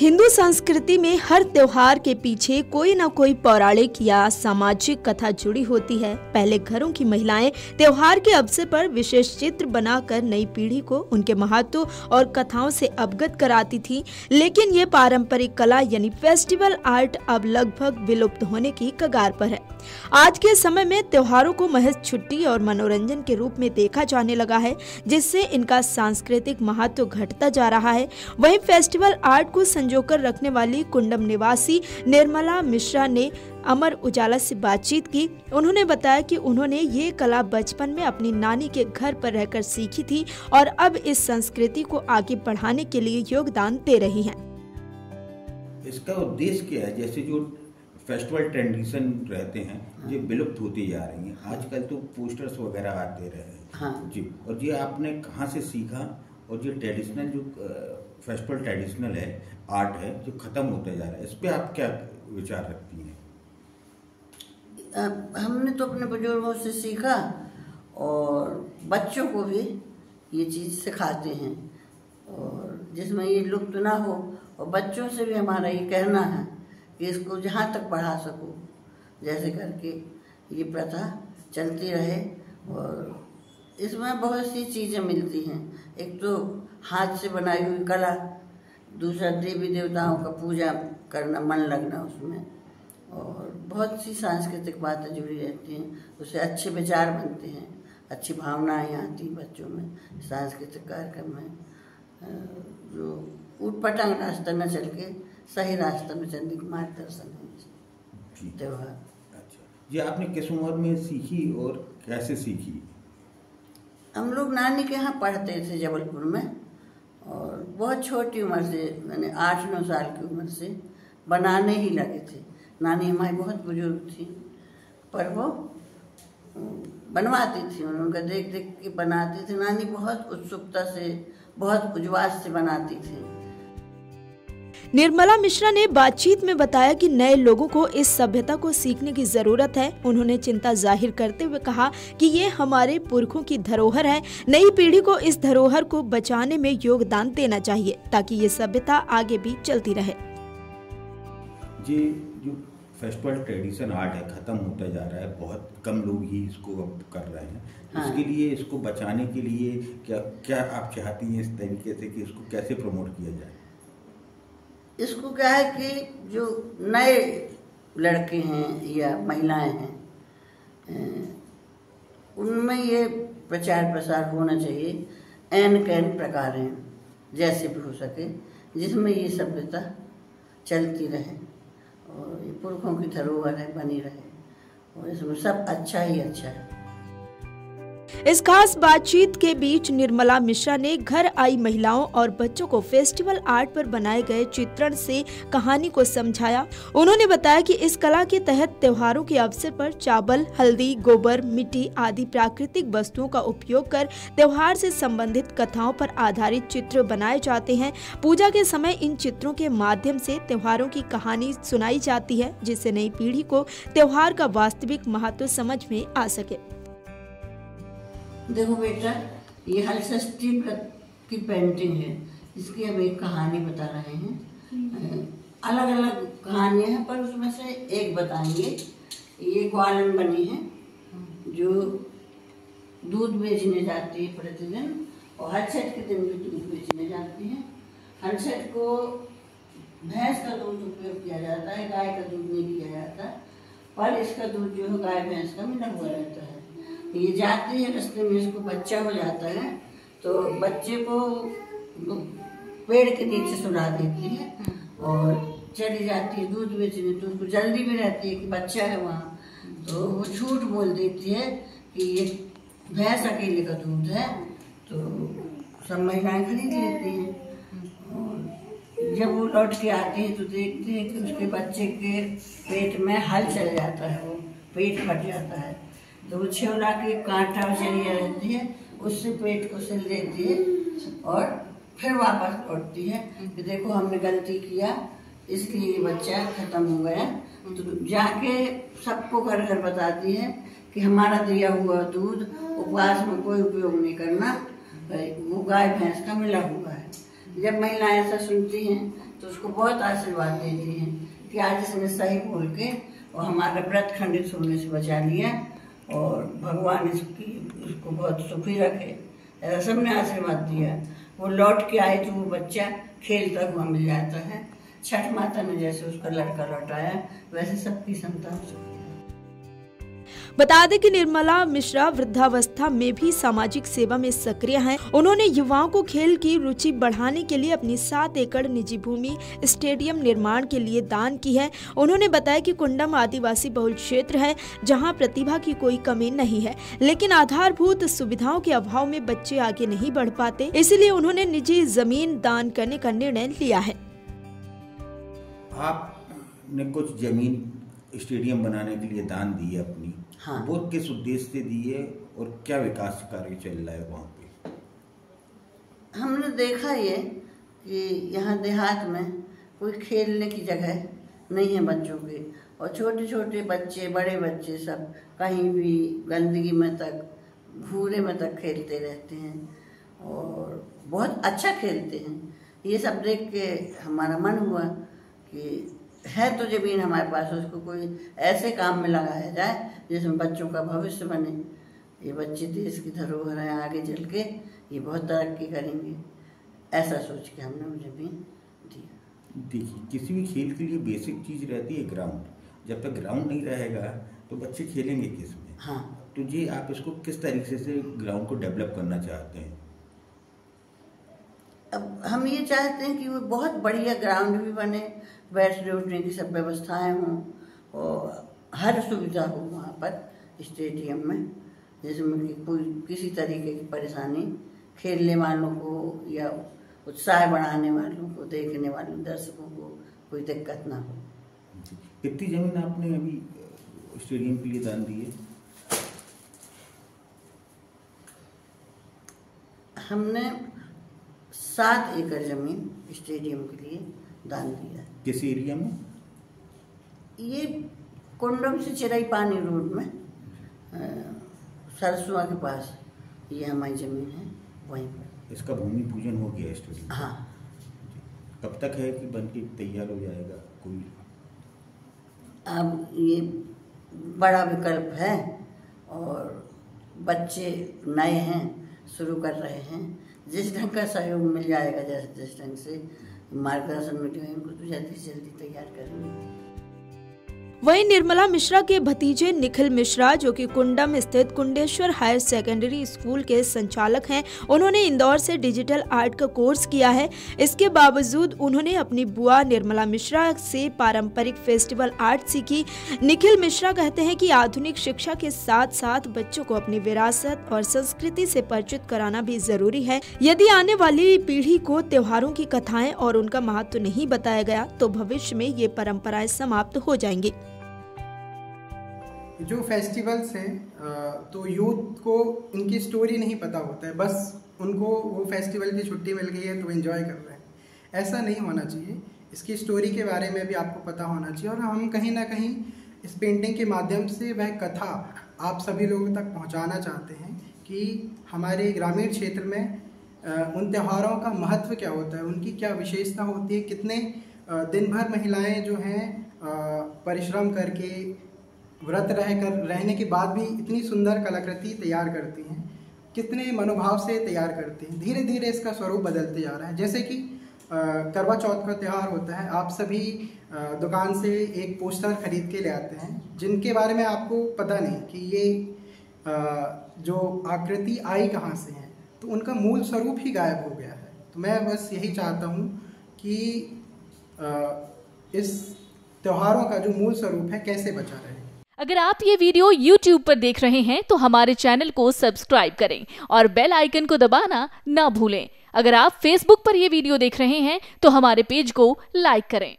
हिंदू संस्कृति में हर त्योहार के पीछे कोई न कोई पौराणिक या सामाजिक कथा जुड़ी होती है। पहले घरों की महिलाएं त्योहार के अवसर पर विशेष चित्र बनाकर नई पीढ़ी को उनके महत्व और कथाओं से अवगत कराती थी, लेकिन ये पारंपरिक कला यानी फेस्टिवल आर्ट अब लगभग विलुप्त होने की कगार पर है। आज के समय में त्योहारों को महज छुट्टी और मनोरंजन के रूप में देखा जाने लगा है, जिससे इनका सांस्कृतिक महत्व घटता जा रहा है। वहीं फेस्टिवल आर्ट को संजोकर रखने वाली कुंडम निवासी निर्मला मिश्रा ने अमर उजाला से बातचीत की। उन्होंने बताया कि उन्होंने ये कला बचपन में अपनी नानी के घर पर रहकर सीखी थी और अब इस संस्कृति को आगे बढ़ाने के लिए योगदान दे रही हैं। इसका उद्देश्य क्या है? जैसे जो फेस्टिवल ट्रेडिशन रहते हैं ये विलुप्त होती जा रही हैं। आजकल तो पोस्टर्स वगैरह आते रहे हैं। हाँ। जी, और ये आपने कहाँ से सीखा? और जो ट्रेडिशनल जो फेस्टिवल ट्रेडिशनल है, आर्ट है, जो खत्म होता जा रहा है, इस पे आप क्या विचार रखती हैं? हमने तो अपने बुजुर्गों से सीखा और बच्चों को भी ये चीज़ सिखाते हैं, और जिसमें ये लुप्त ना हो। और बच्चों से भी हमारा ये कहना है कि इसको जहाँ तक बढ़ा सको, जैसे करके ये प्रथा चलती रहे। और इसमें बहुत सी चीज़ें मिलती हैं। एक तो हाथ से बनाई हुई कला, दूसरा देवी देवताओं का पूजा करना, मन लगना उसमें, और बहुत सी सांस्कृतिक बातें जुड़ी रहती हैं। उससे अच्छे विचार बनते हैं, अच्छी भावनाएं आती हैं बच्चों में। सांस्कृतिक कार्यक्रम में जो ऊटपटांग रास्ता न चल के सही रास्ता में चलने की मार्गदर्शन है त्योहार। अच्छा, ये आपने किस उम्र में सीखी और कैसे सीखी? हम लोग नानी के यहाँ पढ़ते थे जबलपुर में, और बहुत छोटी उम्र से, मैंने 8-9 साल की उम्र से बनाने ही लगे थे। नानी हमारी बहुत बुजुर्ग थी, पर वो बनवाती थी, उनका देख देख के बनाती थी। नानी बहुत उत्सुकता से, बहुत उजवास से बनाती थी। निर्मला मिश्रा ने बातचीत में बताया कि नए लोगों को इस सभ्यता को सीखने की जरूरत है। उन्होंने चिंता जाहिर करते हुए कहा कि ये हमारे पुरखों की धरोहर है। नई पीढ़ी को इस धरोहर को बचाने में योगदान देना चाहिए ताकि ये सभ्यता आगे भी चलती रहे। ये जो फेस्टिवल ट्रेडिशन आर्ट है, खत्म होता जा रहा है। बहुत कम लोग ही इसको अब कर रहे हैं। हाँ। इसके लिए, इसको बचाने के लिए क्या क्या आप चाहती हैं इस तरीके से कि इसको कैसे प्रमोट किया जाए? इसको क्या है कि जो नए लड़के हैं या महिलाएं हैं, उनमें ये प्रचार प्रसार होना चाहिए, एन कैन प्रकारेण जैसे भी हो सके, जिसमें ये सभ्यता चलती रहे और ये पुरखों की धरोहर है, बनी रहे, और इसमें सब अच्छा ही अच्छा है। इस खास बातचीत के बीच निर्मला मिश्रा ने घर आई महिलाओं और बच्चों को फेस्टिवल आर्ट पर बनाए गए चित्रण से कहानी को समझाया। उन्होंने बताया कि इस कला के तहत त्योहारों के अवसर पर चावल, हल्दी, गोबर, मिट्टी आदि प्राकृतिक वस्तुओं का उपयोग कर त्योहार से संबंधित कथाओं पर आधारित चित्र बनाए जाते हैं। पूजा के समय इन चित्रों के माध्यम से त्योहारों की कहानी सुनाई जाती है, जिससे नई पीढ़ी को त्योहार का वास्तविक महत्व समझ में आ सके। देखो बेटा, ये हलषष्ठी की पेंटिंग है। इसकी अब एक कहानी बता रहे हैं। अलग अलग कहानियाँ हैं, पर उसमें से एक बताएंगे। ये ग्वालन बनी है जो दूध बेचने जाती है प्रतिदिन, और हर छठ के दिन भी दूध बेचने जाती है। हर छठ को भैंस का दूध उपयोग किया जाता है, गाय का दूध नहीं किया जाता, पर इसका दूध जो है गाय भैंस का मिला हुआ रहता है। ये जाती है, रास्ते में इसको बच्चा हो जाता है, तो बच्चे को पेड़ के नीचे सुला देती है और चली जाती है दूध बेचने। तो उसको जल्दी भी रहती है कि बच्चा है वहाँ, तो वो झूठ बोल देती है कि ये भैंस अकेले का दूध है। तो सब महिलाएं खरीद लेती हैं, और जब वो लौट के आती है तो देखती है कि उसके बच्चे के पेट में हल चल जाता है, वो पेट फट जाता है। तो वो छेवला के कांटा चलिए रहती है, उससे पेट को सिल देती है और फिर वापस लौटती है कि देखो हमने गलती किया, इसलिए ये बच्चा खत्म हो गया। तो जाके सबको घर घर बताती है कि हमारा दिया हुआ दूध उपवास में कोई उपयोग नहीं करना, वो गाय भैंस का मिला हुआ है। जब महिलाएं ऐसा सुनती हैं तो उसको बहुत आशीर्वाद देती हैं कि आज इसने सही बोल के और हमारा व्रत खंडित होने से बचा लिया और भगवान उसको बहुत सुखी रखे, ऐसा सबने आशीर्वाद दिया। वो लौट के आए तो वो बच्चा खेलता हुआ मिल जाता है। छठ माता ने जैसे उसका लड़का लौटाया वैसे सबकी संतान सुखी। बता दें कि निर्मला मिश्रा वृद्धावस्था में भी सामाजिक सेवा में सक्रिय हैं। उन्होंने युवाओं को खेल की रुचि बढ़ाने के लिए अपनी 7 एकड़ निजी भूमि स्टेडियम निर्माण के लिए दान की है। उन्होंने बताया कि कुंडम आदिवासी बहुल क्षेत्र है जहां प्रतिभा की कोई कमी नहीं है, लेकिन आधारभूत सुविधाओं के अभाव में बच्चे आगे नहीं बढ़ पाते, इसलिए उन्होंने निजी जमीन दान करने का निर्णय लिया है। आपने कुछ जमीन स्टेडियम बनाने के लिए दान दी है अपनी, हाँ। वो किस उद्देश्य से दी है और क्या विकास कार्य चल रहा है वहाँ पे? हमने देखा ये कि यहाँ देहात में कोई खेलने की जगह नहीं है बच्चों के, और छोटे छोटे बच्चे बड़े बच्चे सब कहीं भी गंदगी में तक भूरे में तक खेलते रहते हैं और बहुत अच्छा खेलते हैं। ये सब देख के हमारा मन हुआ कि है तो जमीन हमारे पास, उसको कोई ऐसे काम में लगाया जाए जिसमें बच्चों का भविष्य बने। ये बच्चे देश की धरोहर है, आगे चल के ये बहुत तरक्की करेंगे, ऐसा सोच के हमने वो जमीन दी। देखिए, किसी भी खेल के लिए बेसिक चीज़ रहती है ग्राउंड। जब तक ग्राउंड नहीं रहेगा तो बच्चे खेलेंगे किस में? हाँ। तो जी आप इसको किस तरीके से ग्राउंड को डेवलप करना चाहते हैं? अब हम ये चाहते हैं कि वो बहुत बढ़िया ग्राउंड भी बने, बैठने उठने की सब व्यवस्थाएं हों और हर सुविधा हो वहाँ पर स्टेडियम में, जिसमें कि कोई किसी तरीके की परेशानी खेलने वालों को या उत्साह बढ़ाने वालों को, देखने वालों दर्शकों को कोई दिक्कत ना हो। कितनी जमीन आपने अभी स्टेडियम के लिए दान दी है? हमने 7 एकड़ जमीन स्टेडियम के लिए दान दिया। किस एरिया में? ये कुंडम से चिराई पानी रोड में सरसुआ के पास ये हमारी जमीन है, वहीं पर। इसका भूमि पूजन हो गया स्टेडियम? हाँ। कब तक है कि बन के तैयार हो जाएगा कोई? अब ये बड़ा विकल्प है और बच्चे नए हैं, शुरू कर रहे हैं। जिस ढंग का सहयोग मिल जाएगा, जिस ढंग से मार्गदर्शन मिलेगा, इनको तो जल्दी से जल्दी तैयार करेंगे। वहीं निर्मला मिश्रा के भतीजे निखिल मिश्रा, जो कि कुंडम स्थित कुंडेश्वर हायर सेकेंडरी स्कूल के संचालक हैं, उन्होंने इंदौर से डिजिटल आर्ट का कोर्स किया है। इसके बावजूद उन्होंने अपनी बुआ निर्मला मिश्रा से पारंपरिक फेस्टिवल आर्ट सीखी। निखिल मिश्रा कहते हैं कि आधुनिक शिक्षा के साथ साथ बच्चों को अपनी विरासत और संस्कृति से परिचित कराना भी जरूरी है। यदि आने वाली पीढ़ी को त्योहारों की कथाएं और उनका महत्व नहीं बताया गया तो भविष्य में ये परंपराएं समाप्त हो जाएंगी। जो फेस्टिवल्स हैं तो यूथ को इनकी स्टोरी नहीं पता होता है, बस उनको वो फेस्टिवल की छुट्टी मिल गई है तो एंजॉय कर रहे हैं। ऐसा नहीं होना चाहिए, इसकी स्टोरी के बारे में भी आपको पता होना चाहिए और हम कहीं ना कहीं इस पेंटिंग के माध्यम से वह कथा आप सभी लोगों तक पहुंचाना चाहते हैं कि हमारे ग्रामीण क्षेत्र में उन त्योहारों का महत्व क्या होता है, उनकी क्या विशेषता होती है, कितने दिन भर महिलाएं जो हैं परिश्रम करके व्रत रहने के बाद भी इतनी सुंदर कलाकृति तैयार करती हैं, कितने मनोभाव से तैयार करती हैं। धीरे धीरे इसका स्वरूप बदलते जा रहा है। जैसे कि करवा चौथ का त्यौहार होता है, आप सभी दुकान से एक पोस्टर खरीद के ले आते हैं जिनके बारे में आपको पता नहीं कि ये जो आकृति आई कहाँ से है, तो उनका मूल स्वरूप ही गायब हो गया है। तो मैं बस यही चाहता हूँ कि इस त्योहारों का जो मूल स्वरूप है कैसे बचा रहे। अगर आप ये वीडियो YouTube पर देख रहे हैं तो हमारे चैनल को सब्सक्राइब करें और बेल आइकन को दबाना ना भूलें। अगर आप Facebook पर ये वीडियो देख रहे हैं तो हमारे पेज को लाइक करें।